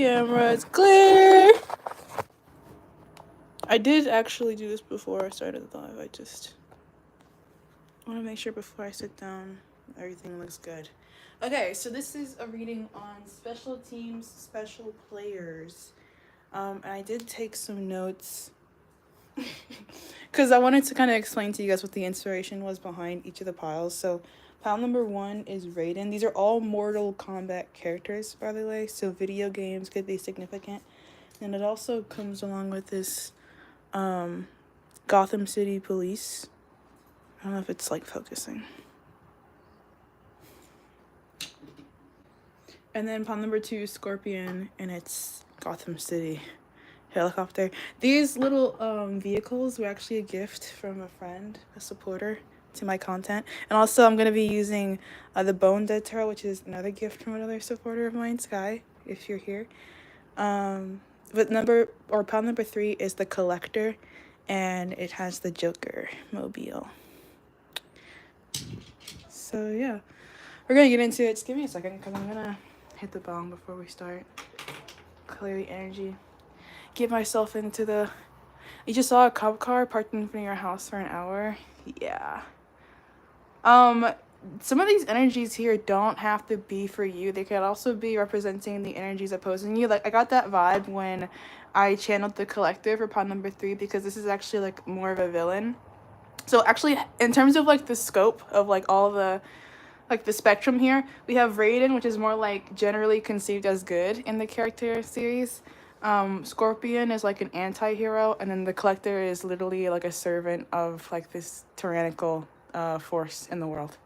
Camera is clear. I did actually do this before I started the live. I just want to make sure before I sit down everything looks good. Okay, so this is a reading on special teams, special players. And I did take some notes because I wanted to kind of explain to you guys what the inspiration was behind each of the piles. So pile number 1 is Raiden. These are all Mortal Kombat characters, by the way, so video games could be significant. And it also comes along with this Gotham City Police. I don't know if it's like focusing. And then pile number 2 is Scorpion, and it's Gotham City helicopter. These little vehicles were actually a gift from a friend, a supporter to my content. And also I'm going to be using the Bone Dead Turtle, which is another gift from another supporter of mine, Sky, if you're here. But pile number 3 is the Collector, and it has the Joker mobile. So yeah, we're gonna get into it. Just give me a second because I'm gonna hit the bong before we start. Clear the energy. Get myself into the... You just saw a cop car parked in front of your house for an hour? Yeah. Some of these energies here don't have to be for you. They could also be representing the energies opposing you. Like, I got that vibe when I channeled the Collector for pile number 3, because this is actually like more of a villain. So actually, in terms of like the scope of like all the like the spectrum here, we have Raiden, which is more like generally conceived as good in the character series. Scorpion is like an anti-hero, and then the Collector is literally like a servant of like this tyrannical force in the world.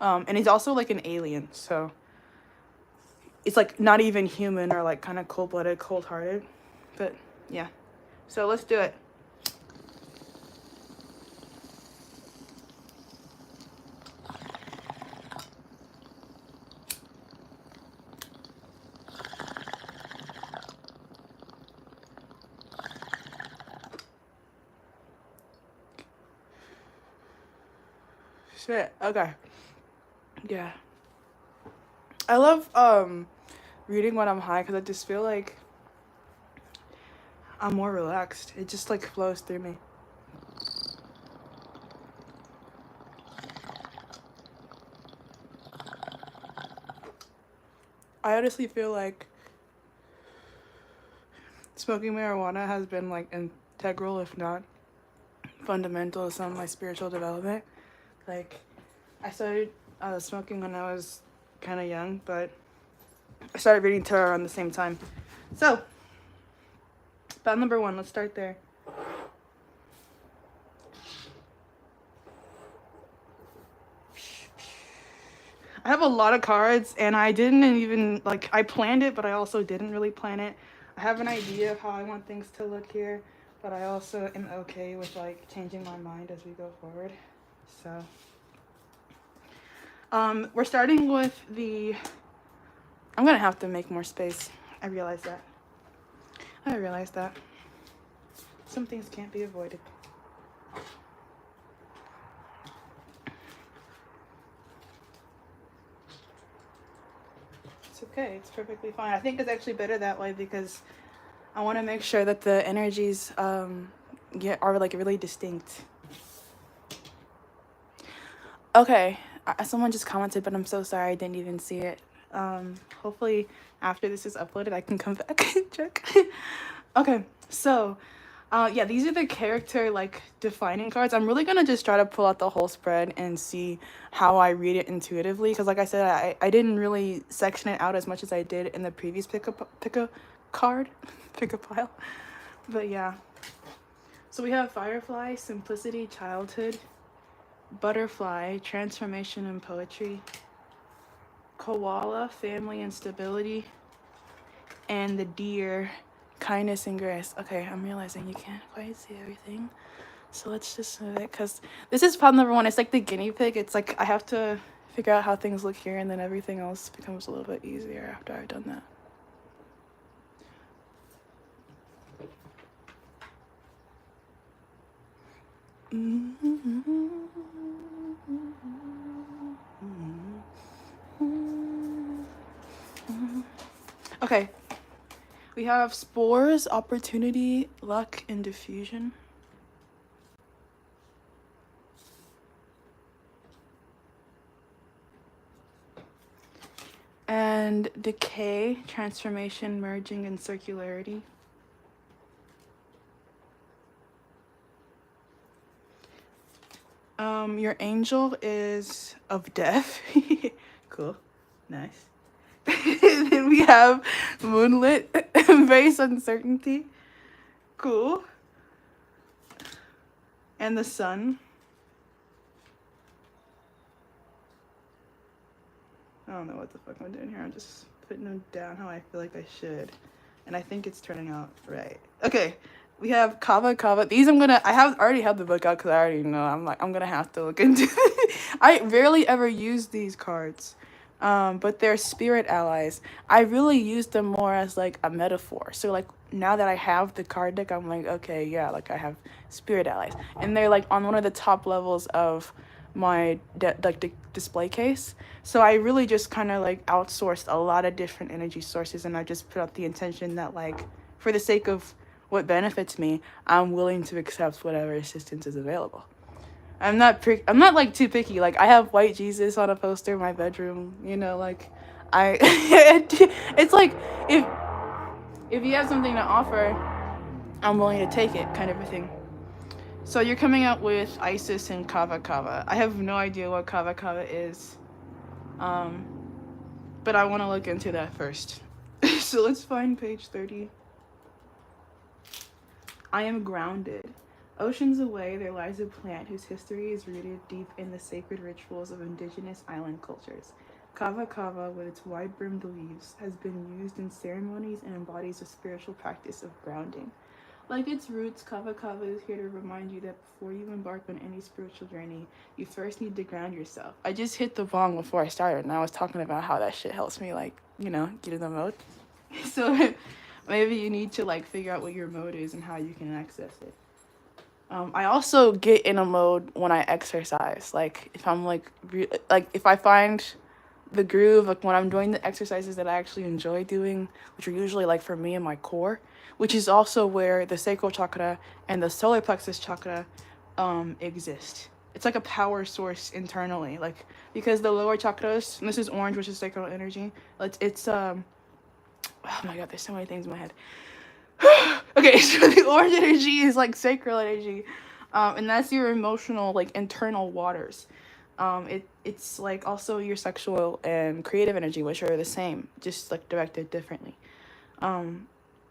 And he's also like an alien, so it's like not even human, or like kind of cold-blooded, cold-hearted. But yeah, so let's do it. Shit. Okay. Yeah. I love reading when I'm high because I just feel like I'm more relaxed. It just like flows through me. I honestly feel like smoking marijuana has been like integral, if not fundamental, to some of my spiritual development. Like, I started smoking when I was kind of young, but I started reading tarot around the same time. So, pile number 1, let's start there. I have a lot of cards, and I didn't even, like, I planned it, but I also didn't really plan it. I have an idea of how I want things to look here, but I also am okay with, like, changing my mind as we go forward. So, we're starting with the... I'm gonna have to make more space. I realize that. Some things can't be avoided. It's okay. It's perfectly fine. I think it's actually better that way because I want to make sure that the energies are like really distinct. Okay. Someone just commented, but I'm so sorry I didn't even see it. Hopefully after this is uploaded I can come back and check. Okay, so yeah, these are the character like defining cards. I'm really gonna just try to pull out the whole spread and see how I read it intuitively, because like I said, I didn't really section it out as much as I did in the previous pick a pile. But yeah, so we have Firefly, Simplicity, Childhood; Butterfly, Transformation and Poetry; Koala, Family and Stability; and the Deer, Kindness and Grace. Okay, I'm realizing you can't quite see everything, so let's just move it, because this is pile number 1. It's like the guinea pig. It's like I have to figure out how things look here, and then everything else becomes a little bit easier after I've done that. Okay, We have spores, opportunity, luck, and diffusion. And decay, transformation, merging, and circularity. Your angel is of death. Cool. Nice. Then we have moonlit, embrace uncertainty. Cool. And the sun. I don't know what the fuck I'm doing here. I'm just putting them down how I feel like I should. And I think it's turning out right. Okay. We have kava kava. These I already have the book out because I already know. I'm gonna have to look into it. I rarely ever use these cards. But they're spirit allies. I really use them more as like a metaphor. So like now that I have the card deck, I'm like, okay, yeah, like I have spirit allies. And they're like on one of the top levels of my display case. So I really just kind of like outsourced a lot of different energy sources, and I just put out the intention that like for the sake of what benefits me, I'm willing to accept whatever assistance is available. I'm not like too picky. Like I have white Jesus on a poster in my bedroom, you know, like it's like if you have something to offer, I'm willing to take it, kind of a thing. So you're coming out with Isis and Kava Kava. I have no idea what Kava Kava is. But I want to look into that first. So let's find page 30. I am grounded. Oceans away, there lies a plant whose history is rooted deep in the sacred rituals of indigenous island cultures. Kava Kava, with its wide-brimmed leaves, has been used in ceremonies and embodies a spiritual practice of grounding. Like its roots, Kava Kava is here to remind you that before you embark on any spiritual journey, you first need to ground yourself. I just hit the bong before I started, and I was talking about how that shit helps me, like, you know, get in the mode. So maybe you need to, like, figure out what your mode is and how you can access it. I also get in a mode when I exercise. Like, if I'm, like, if I find the groove, like, when I'm doing the exercises that I actually enjoy doing, which are usually, like, for me and my core, which is also where the sacral chakra and the solar plexus chakra exist. It's like a power source internally, like, because the lower chakras, and this is orange, which is sacral energy, it's oh my god, there's so many things in my head. Okay, so the orange energy is like sacral energy, and that's your emotional, like, internal waters. It's like also your sexual and creative energy, which are the same, just like directed differently.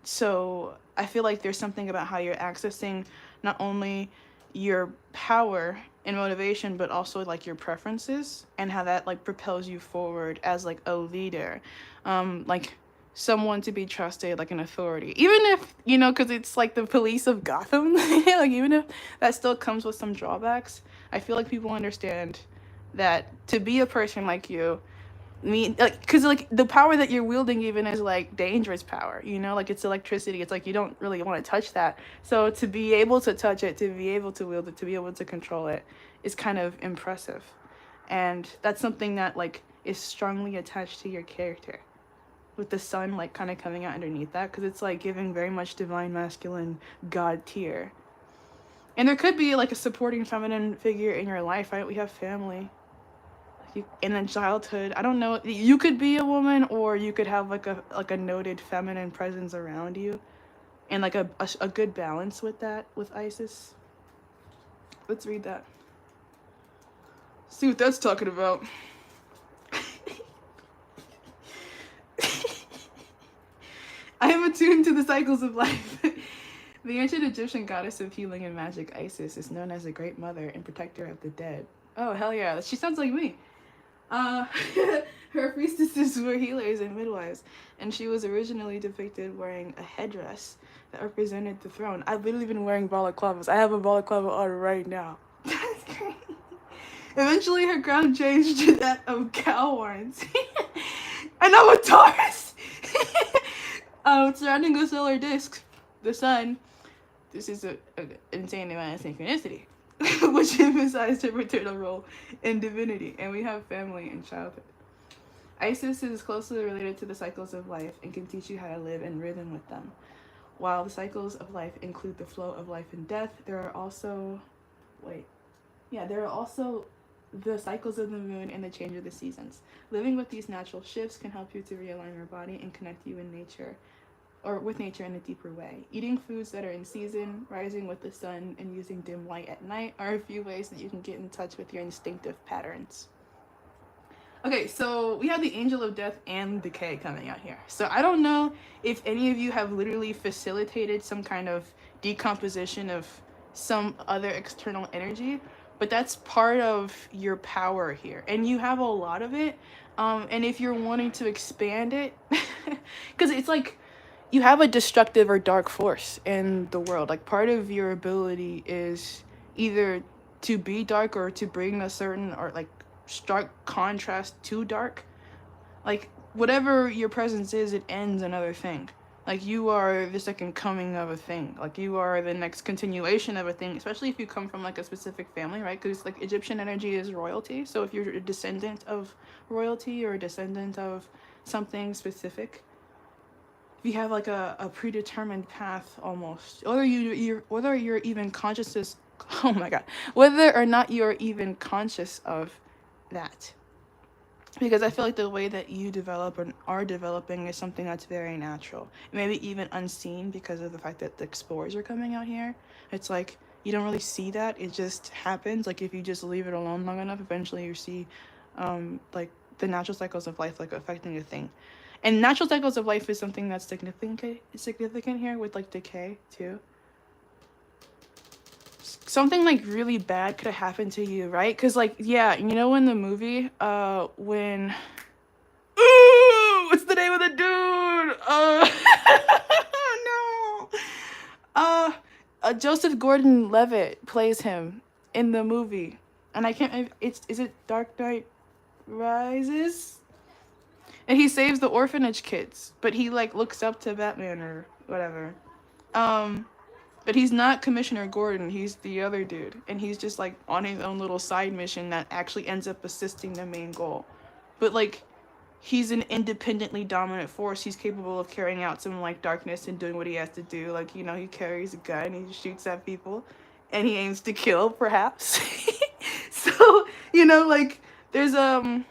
So I feel like there's something about how you're accessing not only your power and motivation, but also like your preferences, and how that like propels you forward as like a leader, like someone to be trusted, like an authority, even if, you know, because it's like the police of Gotham. Like, even if that still comes with some drawbacks, I feel like people understand that to be a person like you, like, because like the power that you're wielding even is like dangerous power, you know, like it's electricity. It's like you don't really want to touch that. So to be able to touch it, to be able to wield it, to be able to control it is kind of impressive. And that's something that like is strongly attached to your character, with the sun like kind of coming out underneath that, because it's like giving very much divine masculine god tier. And there could be like a supporting feminine figure in your life, right? We have family. In a childhood, I don't know, you could be a woman, or you could have like a noted feminine presence around you, and like a good balance with that, with Isis. Let's read that. See what that's talking about. I am attuned to the cycles of life. The ancient Egyptian goddess of healing and magic, Isis, is known as a great mother and protector of the dead. Oh, hell yeah, she sounds like me. Her priestesses were healers and midwives, and she was originally depicted wearing a headdress that represented the throne. I've literally been wearing balaclavas. I have a balaclava on right now. That's crazy. Eventually, her crown changed to that of cow horns. And I'm a Taurus! Surrounding a solar disk, the sun. This is an insane amount of synchronicity, which emphasized her maternal role in divinity. And we have family and childhood. Isis is closely related to the cycles of life and can teach you how to live in rhythm with them. While the cycles of life include the flow of life and death, there are also the cycles of the moon and the change of the seasons. Living with these natural shifts can help you to realign your body and connect you in nature, or with nature in a deeper way. Eating foods that are in season, rising with the sun, and using dim light at night are a few ways that you can get in touch with your instinctive patterns. Okay, so we have the angel of death and decay coming out here. So I don't know if any of you have literally facilitated some kind of decomposition of some other external energy, but that's part of your power here. And you have a lot of it. And if you're wanting to expand it, because it's like you have a destructive or dark force in the world. Like part of your ability is either to be dark or to bring a certain or like stark contrast to dark. Like whatever your presence is, it ends another thing. Like you are the second coming of a thing. Like you are the next continuation of a thing, especially if you come from like a specific family, right? Because like Egyptian energy is royalty. So if you're a descendant of royalty or a descendant of something specific, if you have like a predetermined path almost, whether you're even conscious, oh my god, whether or not you're even conscious of that, because I feel like the way that you develop and are developing is something that's very natural, maybe even unseen because of the fact that the spores are coming out here. It's like you don't really see that, it just happens. Like if you just leave it alone long enough, eventually you see like the natural cycles of life like affecting a thing. And natural cycles of life is something that's significant here with like decay too. Something like really bad could have happened to you, right? Because like, yeah, you know in the movie when what's the name of the dude? No. Joseph Gordon-Levitt plays him in the movie, and I can't, is it Dark Knight Rises? And he saves the orphanage kids, but he like looks up to Batman or whatever. But he's not Commissioner Gordon, he's the other dude. And he's just like on his own little side mission that actually ends up assisting the main goal. But like, he's an independently dominant force. He's capable of carrying out some like darkness and doing what he has to do. Like, you know, he carries a gun, he shoots at people, and he aims to kill, perhaps. So, you know, like, there's a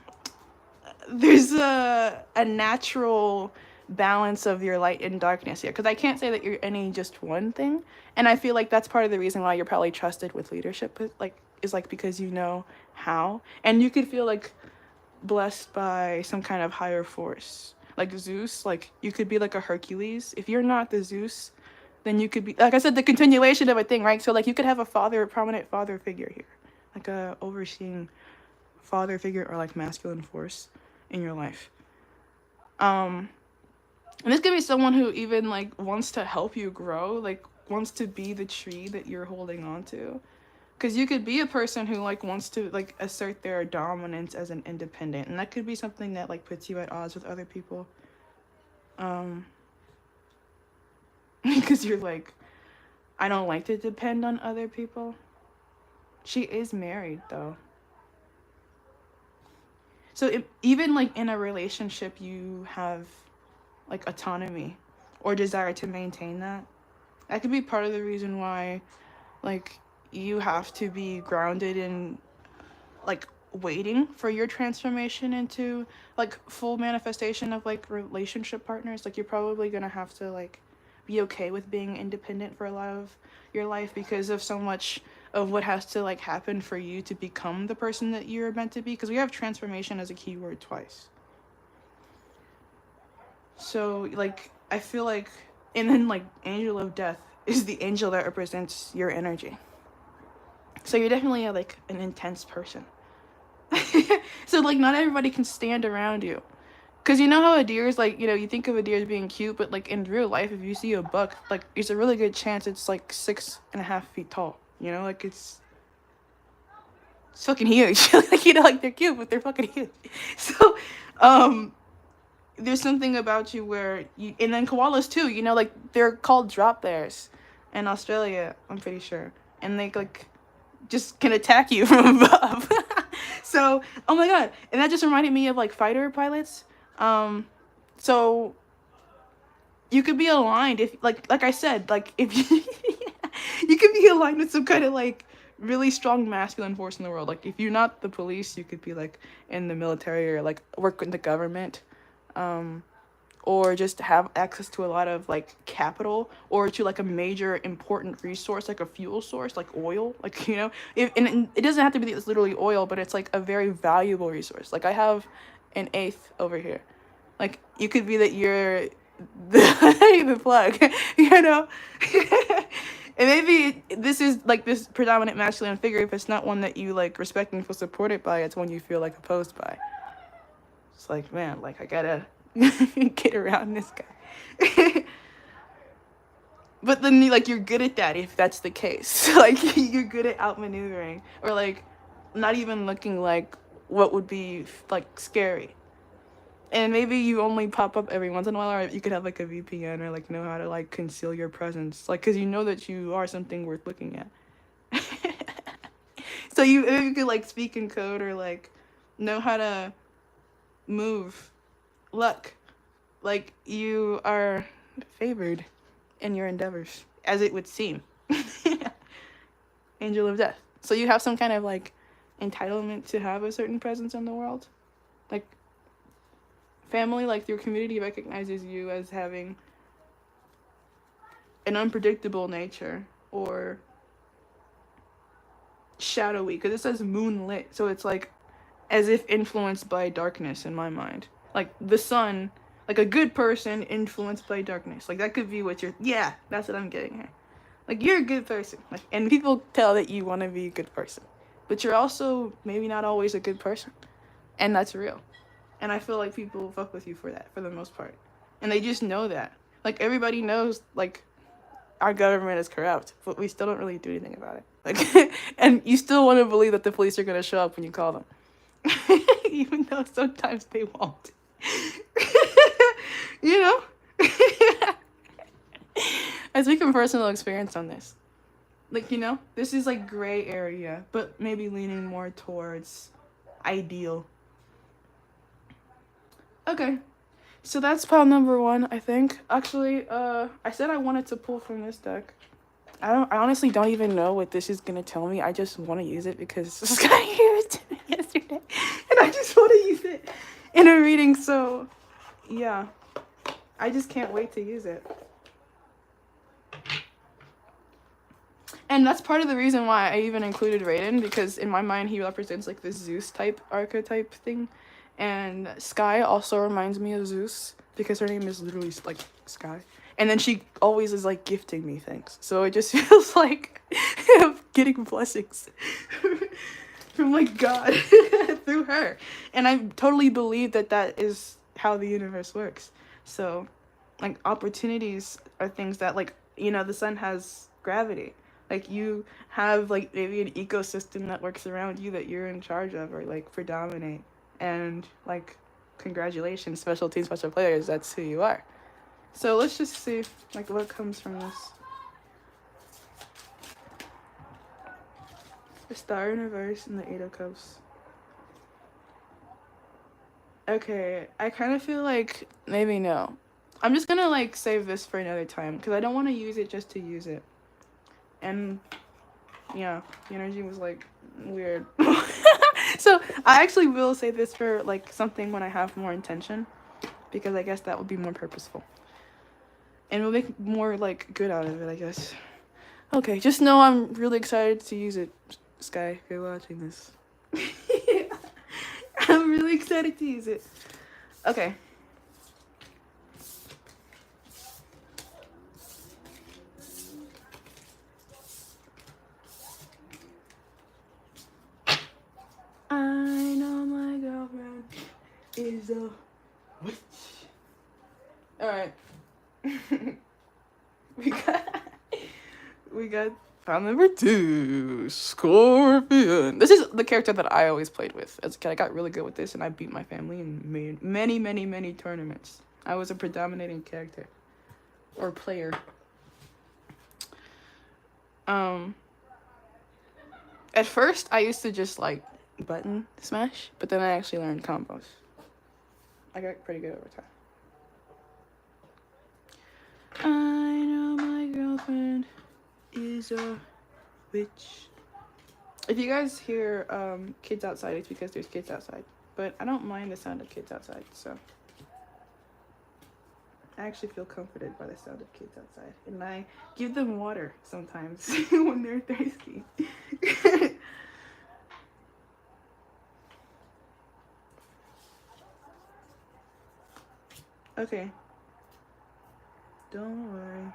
natural balance of your light and darkness here, because I can't say that you're any just one thing, and I feel like that's part of the reason why you're probably trusted with leadership, like is like because you know how, and you could feel like blessed by some kind of higher force, like Zeus. Like you could be like a Hercules. If you're not the Zeus, then you could be, like I said, the continuation of a thing, right? So like you could have a prominent father figure here, like a overseeing father figure or like masculine force in your life. And this could be someone who even like wants to help you grow, like wants to be the tree that you're holding on to. Because you could be a person who like wants to like assert their dominance as an independent, and that could be something that like puts you at odds with other people. Because you're like, I don't like to depend on other people. She is married though. So even like in a relationship, you have like autonomy or desire to maintain that. That could be part of the reason why like you have to be grounded in like waiting for your transformation into like full manifestation of like relationship partners. Like you're probably gonna have to like be okay with being independent for a lot of your life because of so much of what has to like happen for you to become the person that you're meant to be, because we have transformation as a keyword twice. So like I feel like, and then like angel of death is the angel that represents your energy. So you're definitely like an intense person. So like not everybody can stand around you, because you know how a deer is like, you know, you think of a deer as being cute, but like in real life, if you see a buck, like there's a really good chance it's like 6.5 feet tall, you know, like it's fucking huge. Like, you know, like they're cute, but they're fucking huge. So there's something about you where you, and then koalas too, you know, like they're called drop bears in Australia, I'm pretty sure, and they like just can attack you from above. So, oh my god, and that just reminded me of like fighter pilots. So you could be aligned if like I said, like if you you could be aligned with some kind of like really strong masculine force in the world. Like if you're not the police, you could be like in the military or like work with the government. Or just have access to a lot of like capital or to like a major important resource like a fuel source like oil, like and it doesn't have to be it's literally oil, but it's like a very valuable resource. Like I have an eighth over here. Like you could be that you're the plug, and maybe this is like this predominant masculine figure. If it's not one that you like respect and feel supported by, it's one you feel like opposed by. It's like, man, like I gotta get around this guy. But then like you're good at that if that's the case. Like you're good at outmaneuvering or like not even looking like what would be like scary. And maybe you only pop up every once in a while, or you could have like a VPN or like know how to like conceal your presence, like because you know that you are something worth looking at. So you could like speak in code or like know how to move, luck, like you are favored in your endeavors, as it would seem. Angel of death. So you have some kind of like entitlement to have a certain presence in the world. Like family, like your community recognizes you as having an unpredictable nature or shadowy, because it says moonlit, so it's like as if influenced by darkness in my mind. Like the sun, like a good person influenced by darkness. Like that could be what you're, yeah, that's what I'm getting here. Like you're a good person. Like, and people tell that you want to be a good person. But you're also maybe not always a good person. And that's real. And I feel like people fuck with you for that, for the most part. And they just know that. Like everybody knows, like, our government is corrupt, but we still don't really do anything about it. Like, and you still want to believe that the police are going to show up when you call them. Even though sometimes they won't. You know? I speak from personal experience on this. Like, you know, this is like gray area, but maybe leaning more towards ideal. Okay. So that's pile number 1, I think. Actually, I said I wanted to pull from this deck. I honestly don't even know what this is gonna tell me. I just want to use it because this guy gave it to me yesterday, and I just want to use it in a reading. So, yeah, I just can't wait to use it. And that's part of the reason why I even included Raiden, because in my mind he represents like this Zeus type archetype thing, and Sky also reminds me of Zeus because her name is literally like Sky. And then she always is like gifting me things. So it just feels like I'm getting blessings from like God through her. And I totally believe that that is how the universe works. So like opportunities are things that like, you know, the sun has gravity. Like you have like maybe an ecosystem that works around you that you're in charge of or like predominate. And like congratulations, special team, special players, that's who you are. So let's just see like what comes from this. The Star in reverse and the 8 of Cups. Okay, I kind of feel like maybe no. I'm just gonna like save this for another time because I don't want to use it just to use it. And yeah, the energy was like weird. So I actually will save this for like something when I have more intention, because I guess that would be more purposeful. And we'll make more like good out of it, I guess. Okay, just know I'm really excited to use it, Sky, if you're watching this. I'm really excited to use it. Okay. I know my girlfriend is a witch. Alright. we got file number 2, Scorpion. This is the character that I always played with as a kid. I got really good with this and I beat my family in many tournaments. I was a predominating character or player. At first I used to just like button smash, but then I actually learned combos. I got pretty good over time. I know my girlfriend is a witch. If you guys hear kids outside, it's because there's kids outside. But I don't mind the sound of kids outside, so I actually feel comforted by the sound of kids outside. And I give them water sometimes when they're thirsty. Okay. Don't worry.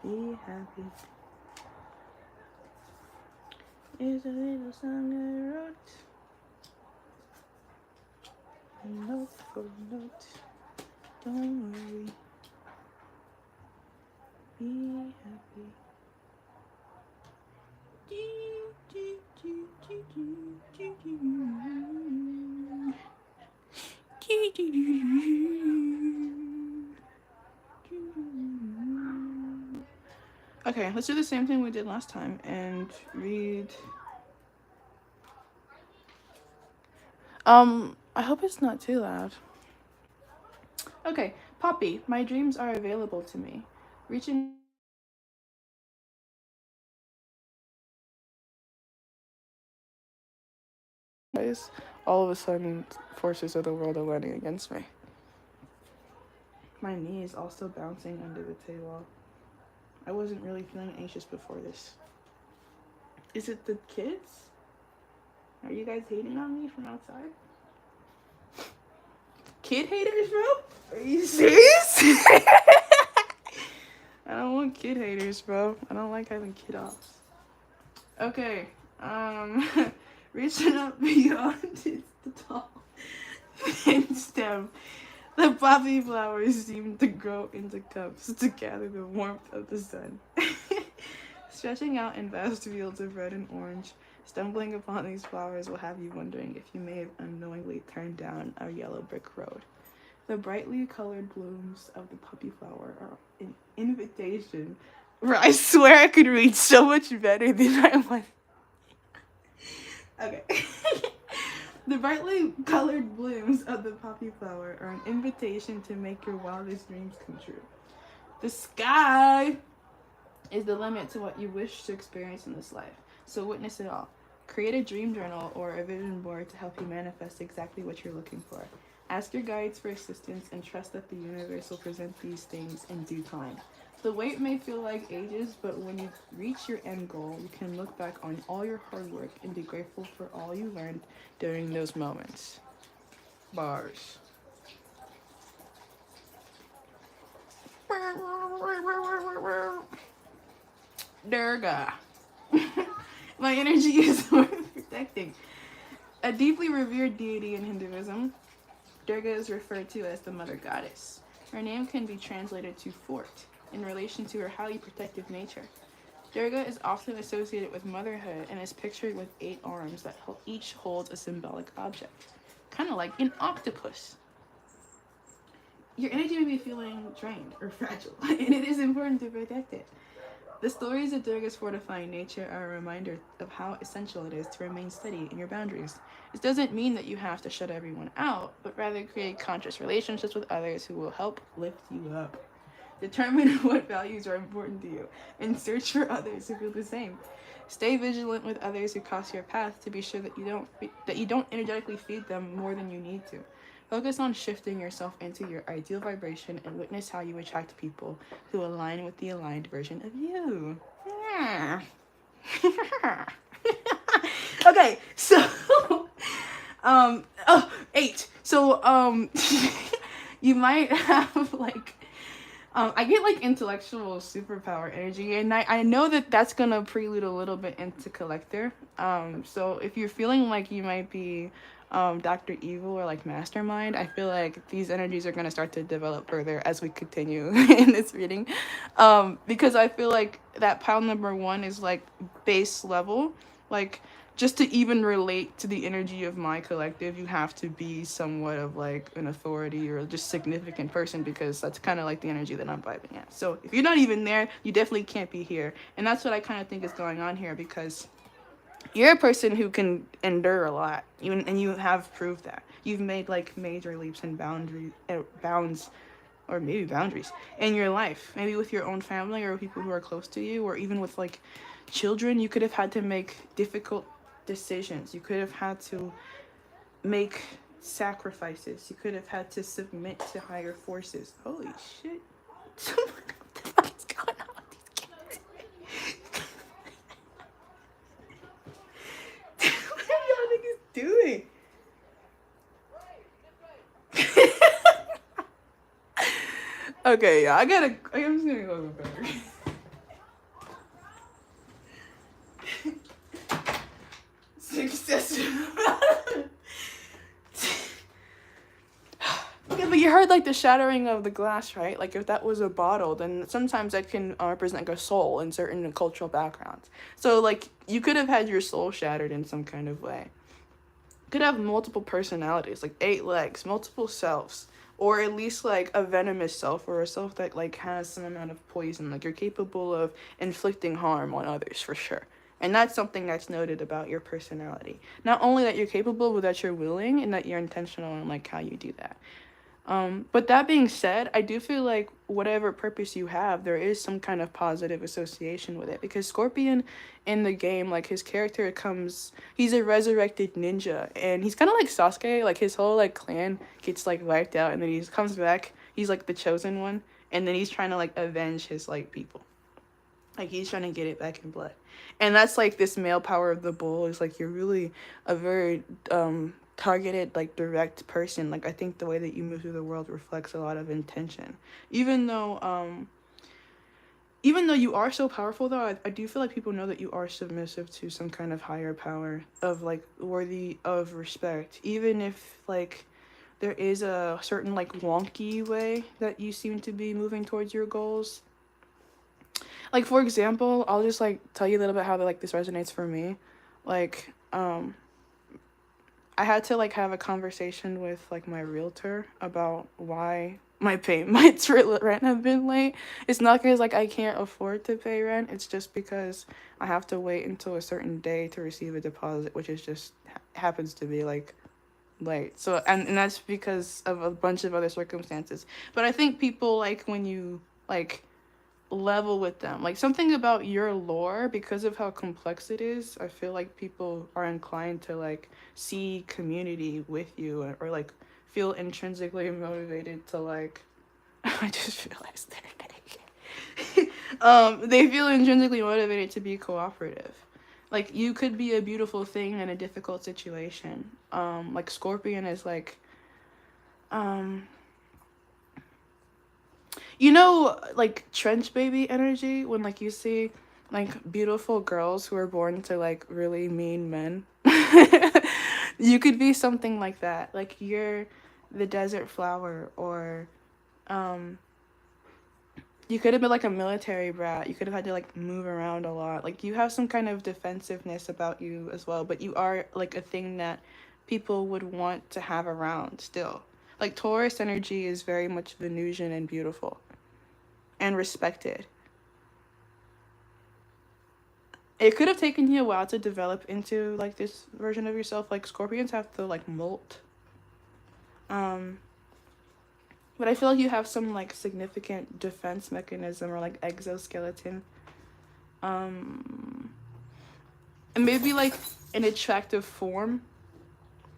Be happy. Here's a little song I wrote. Note for note. Don't worry. Be happy. Okay, let's do the same thing we did last time and read. I hope it's not too loud. Okay, Poppy, my dreams are available to me. Reaching all of a sudden forces of the world are running against me. My knee is also bouncing under the table. I wasn't really feeling anxious before this. Is it the kids? Are you guys hating on me from outside? Kid haters, bro? Are you serious? I don't want kid haters, bro. I don't like having kid offs. Okay, reaching up beyond its tall thin stem, the poppy flowers seem to grow into cups to gather the warmth of the sun. Stretching out in vast fields of red and orange, stumbling upon these flowers will have you wondering if you may have unknowingly turned down a yellow brick road. The brightly colored blooms of the poppy flower are an invitation. I swear I could read so much better than I was. Okay. The brightly colored blooms of the poppy flower are an invitation to make your wildest dreams come true. The sky is the limit to what you wish to experience in this life, so witness it all. Create a dream journal or a vision board to help you manifest exactly what you're looking for. Ask your guides for assistance and trust that the universe will present these things in due time. The wait may feel like ages, but when you reach your end goal, you can look back on all your hard work and be grateful for all you learned during those moments. Bars. Durga. My energy is worth protecting. A deeply revered deity in Hinduism, Durga is referred to as the mother goddess. Her name can be translated to fort in relation to her highly protective nature. Durga is often associated with motherhood and is pictured with 8 arms that each holds a symbolic object, kind of like an octopus. Your energy may be feeling drained or fragile, and it is important to protect it. The stories of Durga's fortifying nature are a reminder of how essential it is to remain steady in your boundaries. This doesn't mean that you have to shut everyone out, but rather create conscious relationships with others who will help lift you up. Determine what values are important to you and search for others who feel the same. Stay vigilant with others who cross your path to be sure that you don't energetically feed them more than you need to. Focus on shifting yourself into your ideal vibration and witness how you attract people who align with the aligned version of you. Yeah. Okay, so 8. So you might have like I get like intellectual superpower energy, and I know that that's gonna prelude a little bit into collector. So if you're feeling like you might be Dr. Evil or like Mastermind, I feel like these energies are gonna start to develop further as we continue in this reading, because I feel like that pile number 1 is like base level. Like, just to even relate to the energy of my collective, you have to be somewhat of like an authority or just significant person, because that's kind of like the energy that I'm vibing at. So if you're not even there, you definitely can't be here. And that's what I kind of think is going on here, because you're a person who can endure a lot, and you have proved that. You've made like major leaps and bounds, or maybe boundaries in your life. Maybe with your own family or people who are close to you, or even with like children. You could have had to make difficult decisions. You could have had to make sacrifices. You could have had to submit to higher forces. Holy shit! What the fuck is going on with these kids? What are y'all niggas doing? Okay, yeah, I'm just gonna go with better. Success. Yeah, but you heard like the shattering of the glass, right? Like if that was a bottle, then sometimes that can represent like a soul in certain cultural backgrounds. So like you could have had your soul shattered in some kind of way. Could have multiple personalities, like 8 legs, multiple selves, or at least like a venomous self, or a self that like has some amount of poison. Like you're capable of inflicting harm on others for sure. And that's something that's noted about your personality. Not only that you're capable, but that you're willing and that you're intentional in like how you do that. But that being said, I do feel like whatever purpose you have, there is some kind of positive association with it. Because Scorpion in the game, like his character he's a resurrected ninja, and he's kind of like Sasuke. Like his whole like clan gets like wiped out, and then he comes back. He's like the chosen one, and then he's trying to like avenge his like people. Like he's trying to get it back in blood. And that's like this male power of the bull is like you're really a very targeted, like direct person. Like I think the way that you move through the world reflects a lot of intention. Even though you are so powerful though, I do feel like people know that you are submissive to some kind of higher power of like worthy of respect. Even if like there is a certain like wonky way that you seem to be moving towards your goals. Like for example, I'll just like tell you a little bit how like this resonates for me. Like I had to like have a conversation with like my realtor about why my payments for rent have been late. It's not because like I can't afford to pay rent. It's just because I have to wait until a certain day to receive a deposit, which is just happens to be like late. So and that's because of a bunch of other circumstances. But I think people like when you like level with them, like something about your lore, because of how complex it is, I feel like people are inclined to like see community with you, or like feel intrinsically motivated to like I just realized they're naked. They feel intrinsically motivated to be cooperative. Like you could be a beautiful thing in a difficult situation. Like Scorpion is like you know, like trench baby energy, when like you see like beautiful girls who are born to like really mean men. You could be something like that. Like you're the desert flower, or you could have been like a military brat. You could have had to like move around a lot. Like you have some kind of defensiveness about you as well, but you are like a thing that people would want to have around still. Like Taurus energy is very much Venusian and beautiful and respected. It could have taken you a while to develop into like this version of yourself. Like Scorpions have to like molt. But I feel like you have some like significant defense mechanism or like exoskeleton. And maybe like an attractive form.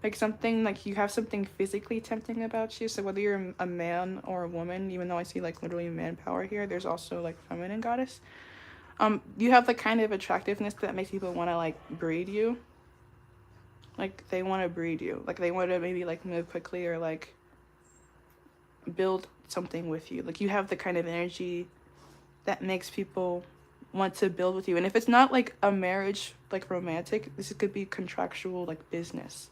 Like something like you have something physically tempting about you. So whether you're a man or a woman, even though I see like literally manpower here, there's also like feminine goddess. You have the kind of attractiveness that makes people want to like breed you. Like they want to breed you. Like they want to maybe like move quickly or like build something with you. Like you have the kind of energy that makes people want to build with you. And if it's not like a marriage, like romantic, this could be contractual, like business,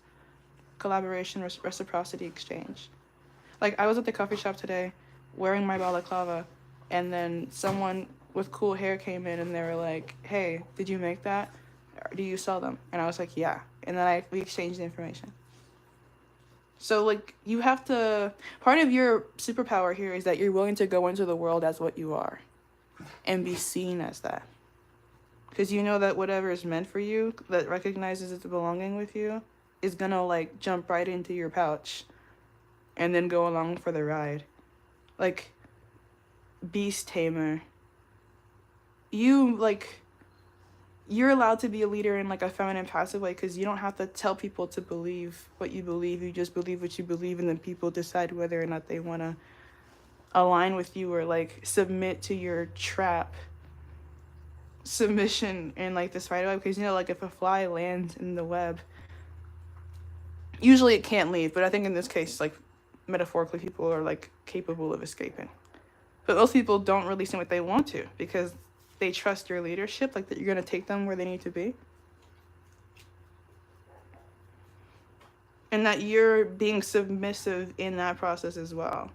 collaboration, reciprocity, exchange. Like I was at the coffee shop today wearing my balaclava, and then someone with cool hair came in and they were like, hey, did you make that? Or do you sell them? And I was like, yeah. And then we exchanged the information. So like you have to, part of your superpower here is that you're willing to go into the world as what you are and be seen as that. Because you know that whatever is meant for you, that recognizes its belonging with you, is gonna like jump right into your pouch and then go along for the ride. Like, beast tamer. You, like, you're allowed to be a leader in like a feminine passive way because you don't have to tell people to believe what you believe. You just believe what you believe, and then people decide whether or not they want to align with you or like submit to your trap submission in like the spider web. Because, you know, like if a fly lands in the web, usually it can't leave, but I think in this case, like, metaphorically, people are like capable of escaping. But most people don't really seem like they want to because they trust your leadership, like that you're going to take them where they need to be. And that you're being submissive in that process as well.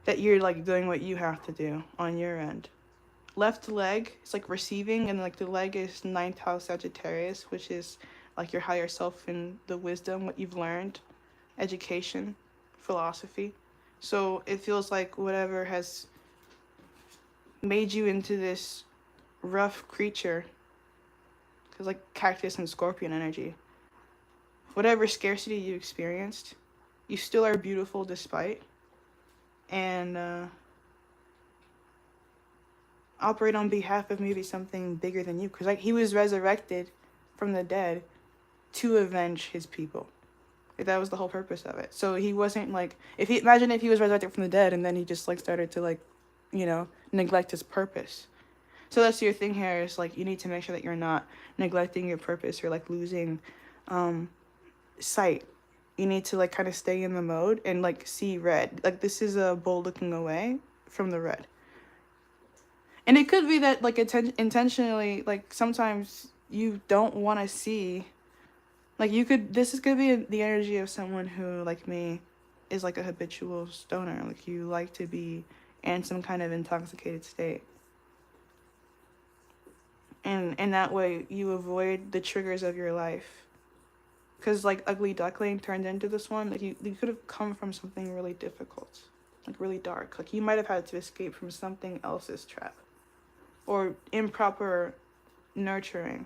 That you're like doing what you have to do on your end. Left leg is like receiving, and like the leg is 9th house Sagittarius, which is like your higher self and the wisdom, what you've learned, education, philosophy. So it feels like whatever has made you into this rough creature, because like cactus and scorpion energy, whatever scarcity you experienced, you still are beautiful despite, and operate on behalf of maybe something bigger than you, because like he was resurrected from the dead to avenge his people. Like, that was the whole purpose of it. So he wasn't like, imagine if he was resurrected from the dead and then he just like started to like, you know, neglect his purpose. So that's your thing here, is like you need to make sure that you're not neglecting your purpose or like losing sight. You need to like kind of stay in the mode and like see red. Like, this is a bull looking away from the red. And it could be that like intentionally, like sometimes you don't want to see, like this is going to be the energy of someone who, like me, is like a habitual stoner. Like, you like to be in some kind of intoxicated state. And in that way, you avoid the triggers of your life. Because like Ugly Duckling turned into this one, like you could have come from something really difficult, like really dark. Like, you might have had to escape from something else's trap or improper nurturing.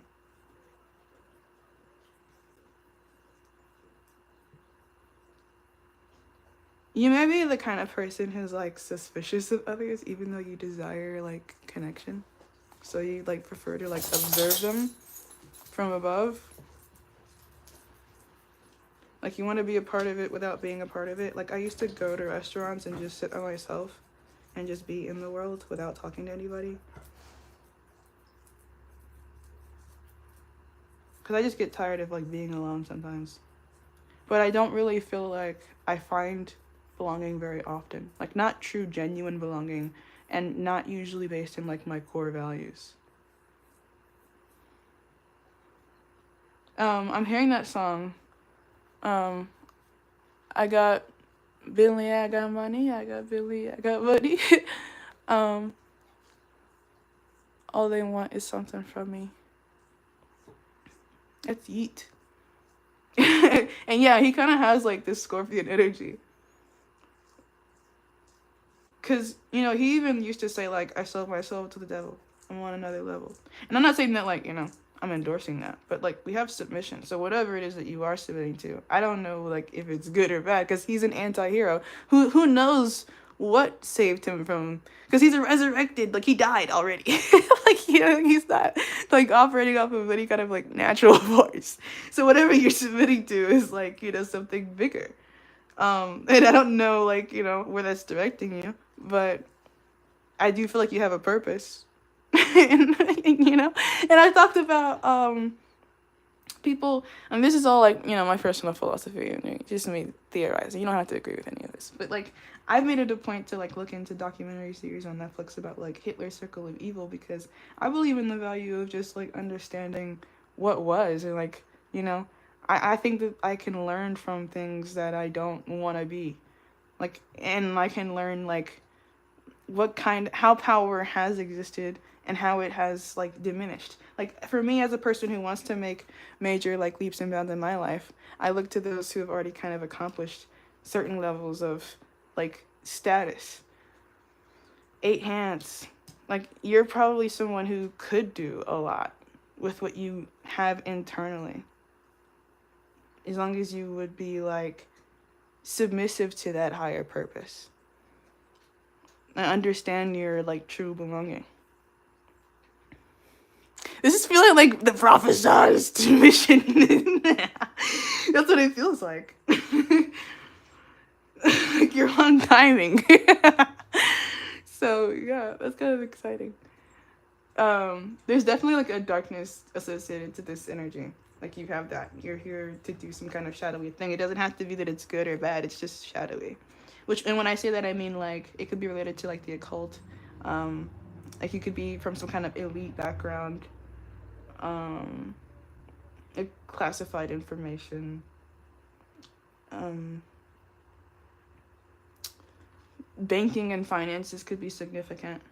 You may be the kind of person who's like suspicious of others, even though you desire like connection. So you like prefer to like observe them from above. Like, you want to be a part of it without being a part of it. Like, I used to go to restaurants and just sit by myself and just be in the world without talking to anybody. Because I just get tired of like being alone sometimes. But I don't really feel like I find belonging very often. Like, not true, genuine belonging, and not usually based in like my core values. I'm hearing that song. I got Billy, I got money, I got Billy, I got money. All they want is something from me. That's yeet. And yeah, he kind of has like this scorpion energy. Because, you know, he even used to say like, I sold my soul to the devil. I'm on another level. And I'm not saying that like, you know, I'm endorsing that, but like, we have submission. So whatever it is that you are submitting to, I don't know like if it's good or bad, because he's an anti-hero. Who knows what saved him from, because he's a resurrected, like he died already. Like, you know, he's not like operating off of any kind of like natural force. So whatever you're submitting to is like, you know, something bigger. And I don't know like, you know, where that's directing you, but I do feel like you have a purpose. and, you know, and I talked about people, and this is all like, you know, my personal philosophy, and just me theorizing. You don't have to agree with any of this, but like, I've made it a point to like look into documentary series on Netflix about like Hitler's circle of evil, because I believe in the value of just like understanding what was, and like, you know, I think that I can learn from things that I don't want to be, like, and I can learn like how power has existed and how it has like diminished. Like, for me, as a person who wants to make major like leaps and bounds in my life, I look to those who have already kind of accomplished certain levels of like status. 8 hands, Like, you're probably someone who could do a lot with what you have internally, as long as you would be like submissive to that higher purpose and understand your like true belonging. This is feeling like the prophesized mission. That's what it feels like. Like you're on timing. So yeah, that's kind of exciting. There's definitely like a darkness associated to this energy. Like you have that. You're here to do some kind of shadowy thing. It doesn't have to be that it's good or bad. It's just shadowy. And when I say that, I mean like it could be related to like the occult. Like you could be from some kind of elite background. Like classified information. Banking and finances could be significant.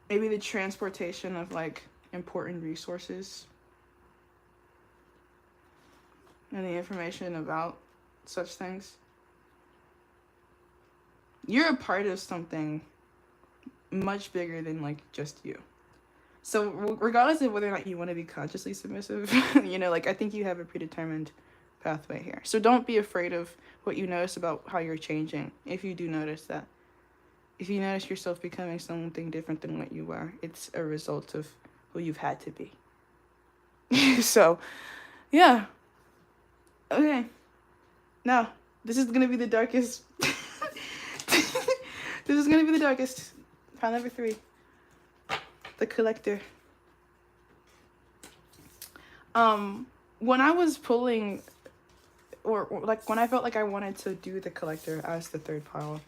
Maybe the transportation of like important resources and the information about such things. You're a part of something much bigger than like just you. So regardless of whether or not you want to be consciously submissive, you know, like I think you have a predetermined pathway here. So don't be afraid of what you notice about how you're changing. If you do notice that. If you notice yourself becoming something different than what you are, it's a result of who you've had to be. So, yeah. Okay. Now, this is going to be the darkest. This is going to be the darkest. File number 3. The collector. When I was pulling, or like when I felt like I wanted to do the collector as the 3rd pile,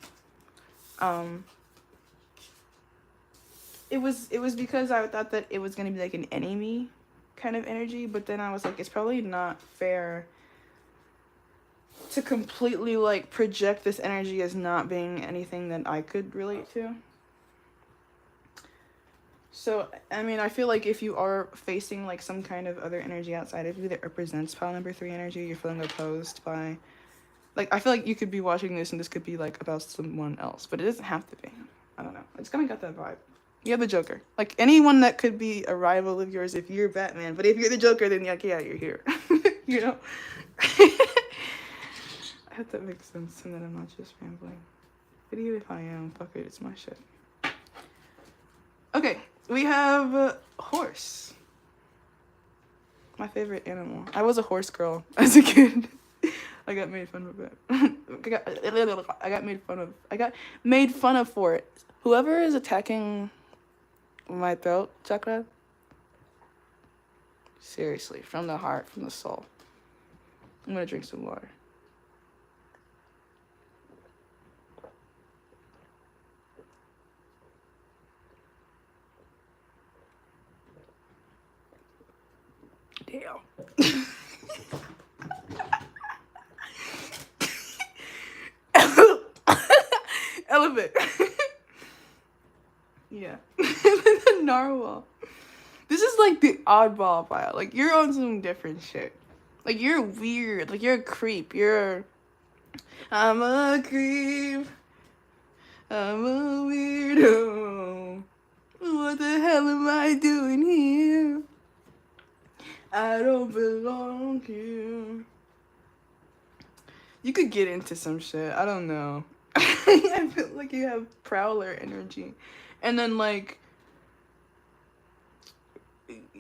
it was because I thought that it was going to be like an enemy kind of energy, but then I was like, it's probably not fair to completely like project this energy as not being anything that I could relate to. So, I mean, I feel like if you are facing like some kind of other energy outside of you that represents pile number 3 energy, you're feeling opposed by, like, I feel like you could be watching this and this could be like about someone else, but it doesn't have to be. I don't know. I just kind of got that vibe. You're the Joker. Like, anyone that could be a rival of yours if you're Batman, but if you're the Joker, then like, yeah, you're here. You know? I hope that makes sense and that I'm not just rambling. But even if I am, fuck it, it's my shit. Okay, we have horse. My favorite animal. I was a horse girl as a kid. I got made fun of it. I got made fun of for it. Whoever is attacking my throat chakra, seriously, from the heart, from the soul. I'm gonna drink some water. Damn. Elephant. Yeah. The narwhal. This is like the oddball file. Like, you're on some different shit. Like, you're weird. Like, you're a creep. I'm a creep. I'm a weirdo. What the hell am I doing here? I don't belong here. You could get into some shit. I don't know. I feel like you have prowler energy. And then, like,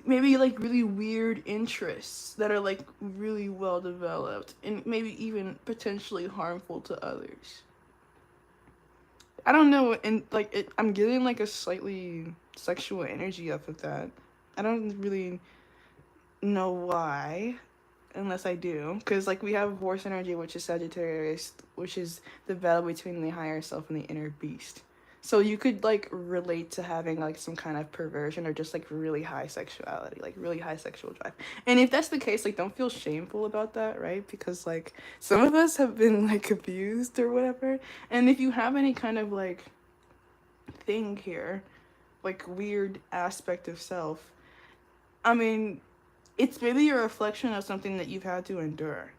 maybe, like, really weird interests that are, like, really well developed. And maybe even potentially harmful to others. I don't know. And, like, I'm getting, like, a slightly sexual energy off of that. I don't really know why, unless I do, because like we have horse energy, which is Sagittarius, which is the battle between the higher self and the inner beast. So you could like relate to having like some kind of perversion or just like really high sexuality, like really high sexual drive. And if that's the case, like don't feel shameful about that, right? Because like some of us have been like abused or whatever. And if you have any kind of like thing here, like weird aspect of self, I mean, it's maybe a reflection of something that you've had to endure.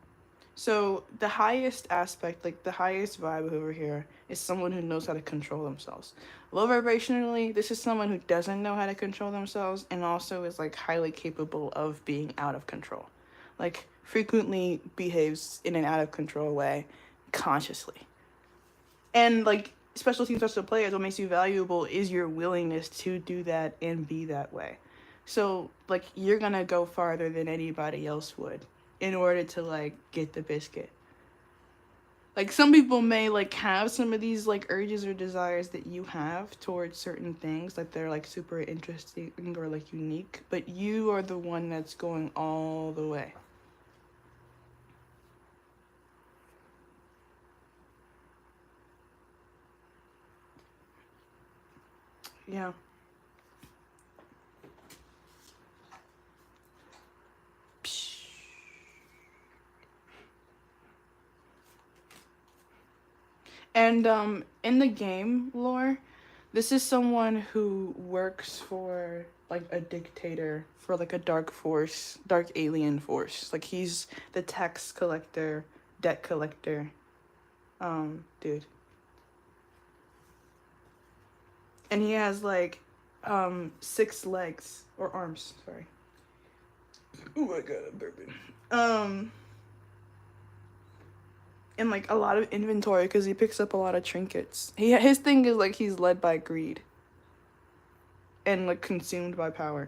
So the highest aspect, like the highest vibe over here, is someone who knows how to control themselves. Low vibrationally, this is someone who doesn't know how to control themselves and also is like highly capable of being out of control. Like frequently behaves in an out of control way consciously. And like special team special players, what makes you valuable is your willingness to do that and be that way. So like you're gonna go farther than anybody else would in order to like get the biscuit. Like some people may like have some of these like urges or desires that you have towards certain things, like they're like super interesting or like unique, but you are the one that's going all the way. Yeah. And in the game lore, this is someone who works for like a dictator, for like a dark force, dark alien force. Like he's the tax collector, debt collector, dude. And he has like 6 legs or arms, sorry. Oh my god, I'm burping. And like a lot of inventory because he picks up a lot of trinkets. His thing is like he's led by greed and like consumed by power.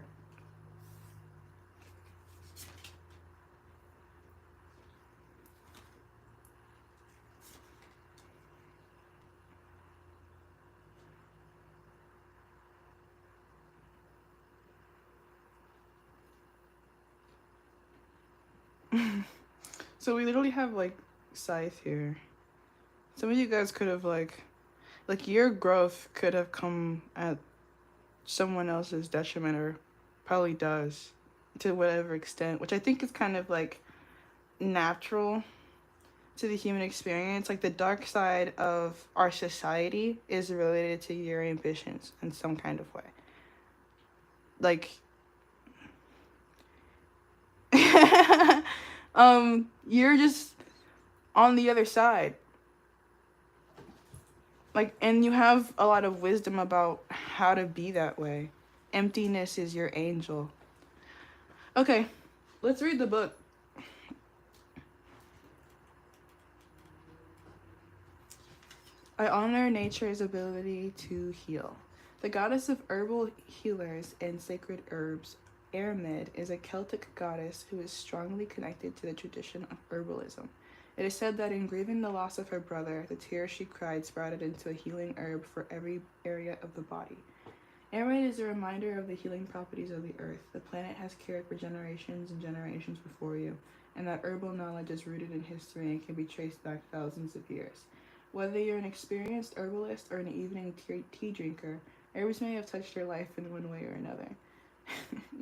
So we literally have like Scythe here. Some of you guys could have like your growth could have come at someone else's detriment, or probably does to whatever extent, which I think is kind of like natural to the human experience. Like the dark side of our society is related to your ambitions in some kind of way. Like you're just on the other side. Like, and you have a lot of wisdom about how to be that way. Emptiness is your angel. Okay, let's read the book. I honor nature's ability to heal. The goddess of herbal healers and sacred herbs, Earmid, is a Celtic goddess who is strongly connected to the tradition of herbalism. It is said that in grieving the loss of her brother, the tears she cried sprouted into a healing herb for every area of the body. Earmid is a reminder of the healing properties of the earth. The planet has cared for generations and generations before you, and that herbal knowledge is rooted in history and can be traced back thousands of years. Whether you're an experienced herbalist or an evening tea drinker, herbs may have touched your life in one way or another.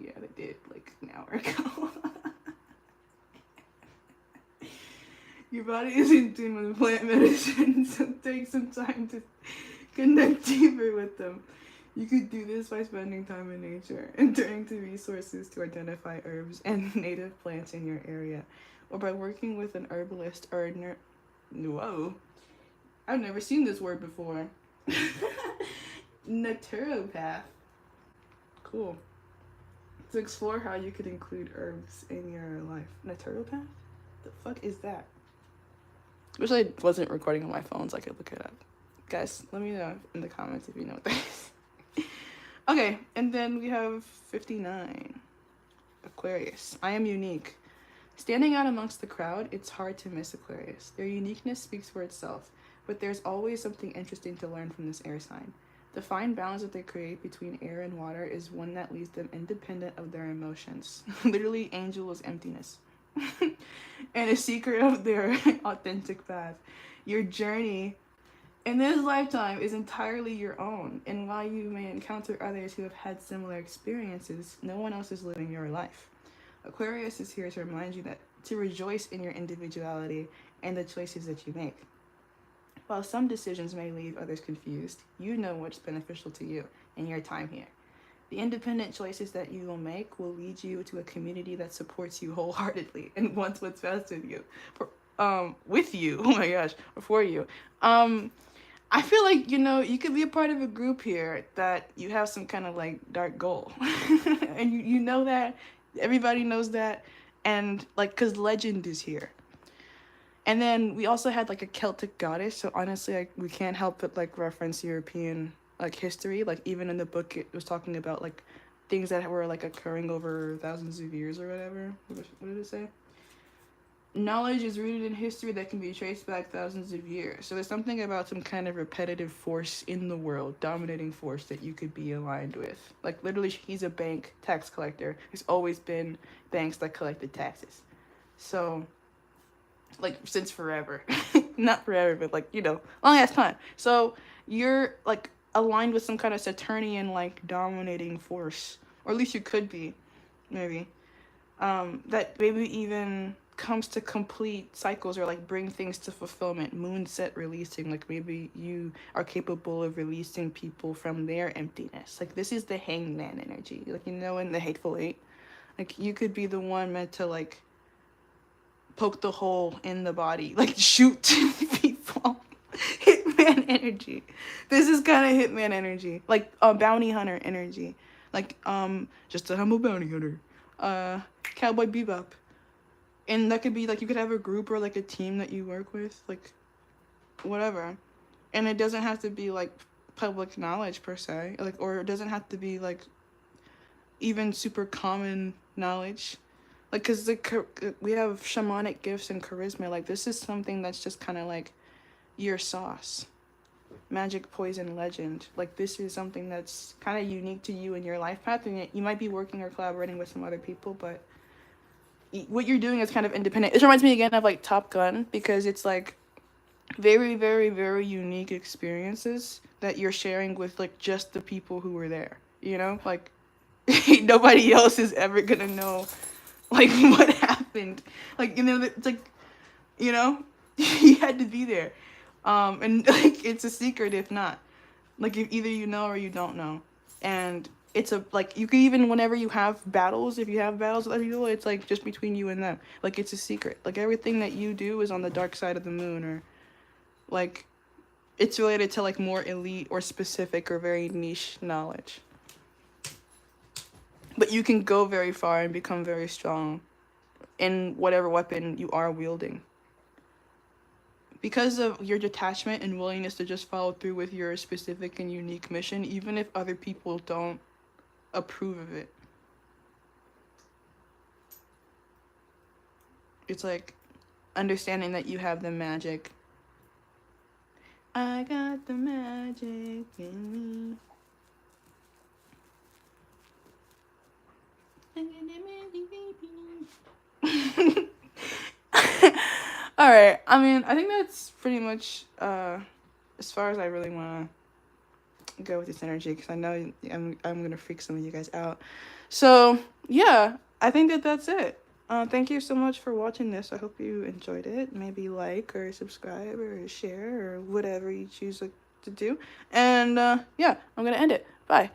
Yeah, they did, like an hour ago. Your body is in tune with plant medicine, so take some time to connect deeper with them. You could do this by spending time in nature and turning to resources to identify herbs and native plants in your area, or by working with an herbalist or a whoa, I've never seen this word before. Naturopath. Cool. To explore how you could include herbs in your life. Naturopath? The fuck is that? Wish I wasn't recording on my phone so I could look it up. Guys, let me know in the comments if you know what that is. Okay, and then we have 59. Aquarius. I am unique. Standing out amongst the crowd, it's hard to miss Aquarius. Their uniqueness speaks for itself, but there's always something interesting to learn from this air sign. The fine balance that they create between air and water is one that leaves them independent of their emotions. Literally, angel is emptiness. And a secret of their authentic path. Your journey in this lifetime is entirely your own, and while you may encounter others who have had similar experiences, no one else is living your life. Aquarius is here to remind you that to rejoice in your individuality and the choices that you make. While some decisions may leave others confused, you know what's beneficial to you in your time here. The independent choices that you will make will lead you to a community that supports you wholeheartedly and wants what's best with you. with you. Oh my gosh, for you. I feel like, you know, you could be a part of a group here that you have some kind of like dark goal. And you know that, everybody knows that, and like, cause legend is here. And then we also had like a Celtic goddess, so honestly, like, we can't help but like reference European like history. Like, even in the book, it was talking about like things that were like occurring over thousands of years or whatever. What did it say? Knowledge is rooted in history that can be traced back thousands of years. So there's something about some kind of repetitive force in the world, dominating force, that you could be aligned with. Like, literally, he's a bank tax collector. There's always been banks that collected taxes. So, like, since forever. Not forever, but like, you know, long ass time. So you're like aligned with some kind of Saturnian like dominating force. Or at least you could be, maybe. That maybe even comes to complete cycles or like bring things to fulfillment. Moon set releasing, like maybe you are capable of releasing people from their emptiness. Like, this is the hangman energy, like, you know, in the Hateful Eight, like, you could be the one meant to like poke the hole in the body, like shoot people. Hitman energy. This is kind of hitman energy, like bounty hunter energy, like just a humble bounty hunter, Cowboy Bebop. And that could be like, you could have a group or like a team that you work with, like whatever. And it doesn't have to be like public knowledge per se, like, or it doesn't have to be like even super common knowledge. Like, because we have shamanic gifts and charisma. Like, this is something that's just kind of like your sauce. Magic, poison, legend. Like, this is something that's kind of unique to you in your life path. And you might be working or collaborating with some other people, but what you're doing is kind of independent. This reminds me again of like Top Gun, because it's like very, very, very unique experiences that you're sharing with like just the people who were there, you know? Like, nobody else is ever gonna know like what happened. Like, you know, it's like, you know, you had to be there. And like, it's a secret if not. Like, if either you know or you don't know. And it's a, like, you could even, whenever you have battles, if you have battles with other people, it's like just between you and them. Like, it's a secret. Like, everything that you do is on the dark side of the moon, or like, it's related to like more elite or specific or very niche knowledge. But you can go very far and become very strong in whatever weapon you are wielding, because of your detachment and willingness to just follow through with your specific and unique mission, even if other people don't approve of it. It's like understanding that you have the magic. I got the magic in me. All right. I mean, I think that's pretty much as far as I really want to go with this energy, because I know I'm gonna freak some of you guys out. So yeah, I think that's it. Thank you so much for watching this. I hope you enjoyed it. Maybe like or subscribe or share or whatever you choose to do. And yeah, I'm gonna end it. Bye.